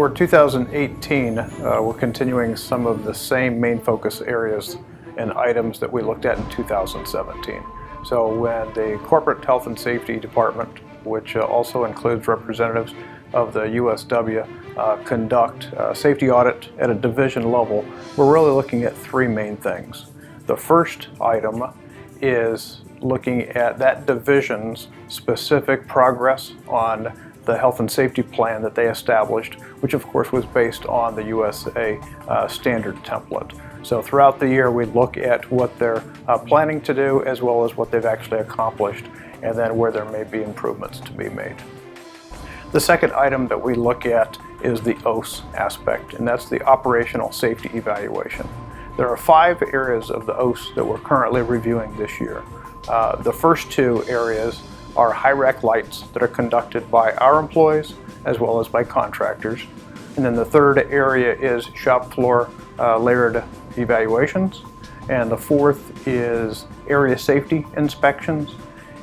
For 2018, we're continuing some of the same main focus areas and items that we looked at in 2017. So when the Corporate Health and Safety Department, which also includes representatives of the USW, conduct a safety audit at a division level, we're really looking at three main things. The first item is looking at that division's specific progress on the health and safety plan that they established, which of course was based on the USA standard template. So throughout the year we look at what they're planning to do as well as what they've actually accomplished, and then where there may be improvements to be made. The second item that we look at is the OS aspect, and that's the operational safety evaluation. There are 5 areas of the OS that we're currently reviewing this year. The first 2 areas are high-rec lights that are conducted by our employees as well as by contractors. And then the third area is shop floor layered evaluations. And the fourth is area safety inspections.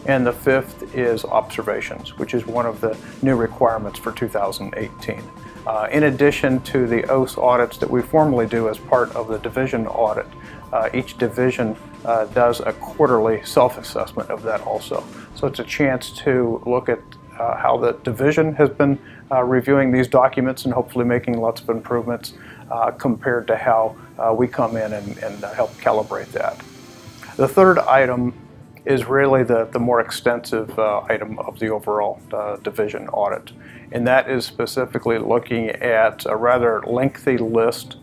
And the fifth is observations, which is one of the new requirements for 2018. In addition to the OS audits that we formally do as part of the division audit, each division does a quarterly self-assessment of that also. So it's a chance to look at how the division has been reviewing these documents and hopefully making lots of improvements compared to how we come in and help calibrate that. The third item is really the more extensive item of the overall division audit. And that is specifically looking at a rather lengthy list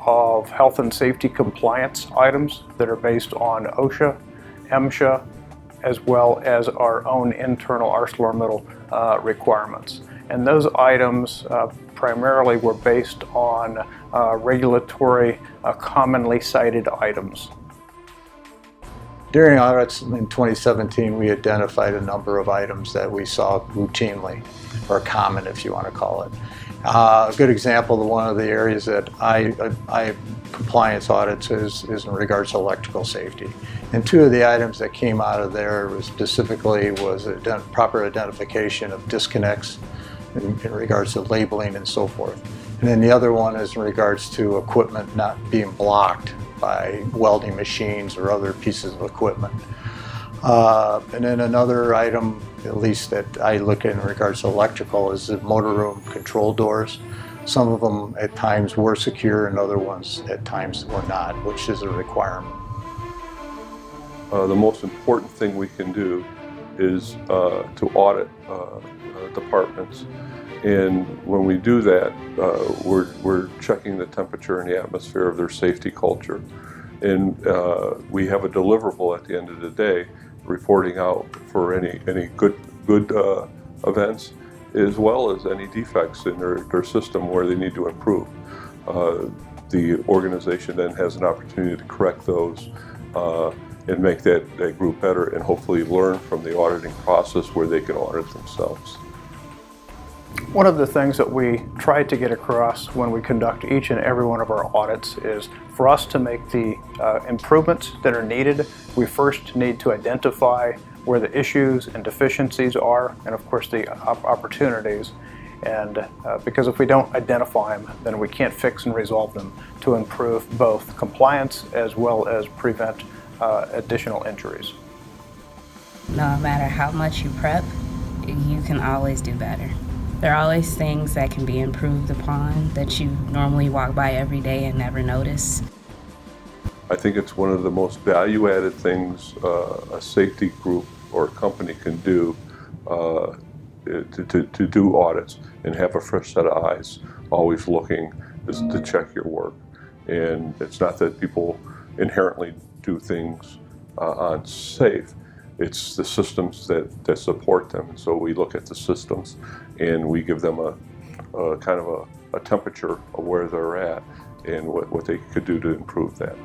of health and safety compliance items that are based on OSHA, MSHA, as well as our own internal ArcelorMittal requirements. And those items primarily were based on regulatory commonly cited items. During audits in 2017, we identified a number of items that we saw routinely, or common if you want to call it. A good example of one of the areas that I compliance audits is in regards to electrical safety. And 2 of the items that came out of there was specifically proper identification of disconnects in regards to labeling and so forth. And then the other one is in regards to equipment not being blocked by welding machines or other pieces of equipment. And then another item, at least that I look at in regards to electrical, is the motor room control doors. Some of them at times were secure and other ones at times were not, which is a requirement. The most important thing we can do is to audit departments. And when we do that, we're checking the temperature and the atmosphere of their safety culture. And we have a deliverable at the end of the day, reporting out for any good events, as well as any defects in their system where they need to improve. The organization then has an opportunity to correct those and make that group better, and hopefully learn from the auditing process where they can audit themselves. One of the things that we try to get across when we conduct each and every one of our audits is for us to make the improvements that are needed, we first need to identify where the issues and deficiencies are, and of course the opportunities. And because if we don't identify them, then we can't fix and resolve them to improve both compliance as well as prevent additional injuries. No matter how much you prep, you can always do better. There are always things that can be improved upon that you normally walk by every day and never notice. I think it's one of the most value-added things a safety group or company can do to do audits and have a fresh set of eyes always looking is to check your work. And it's not that people inherently do things unsafe. It's the systems that support them. And so we look at the systems and we give them a kind of a temperature of where they're at and what they could do to improve that.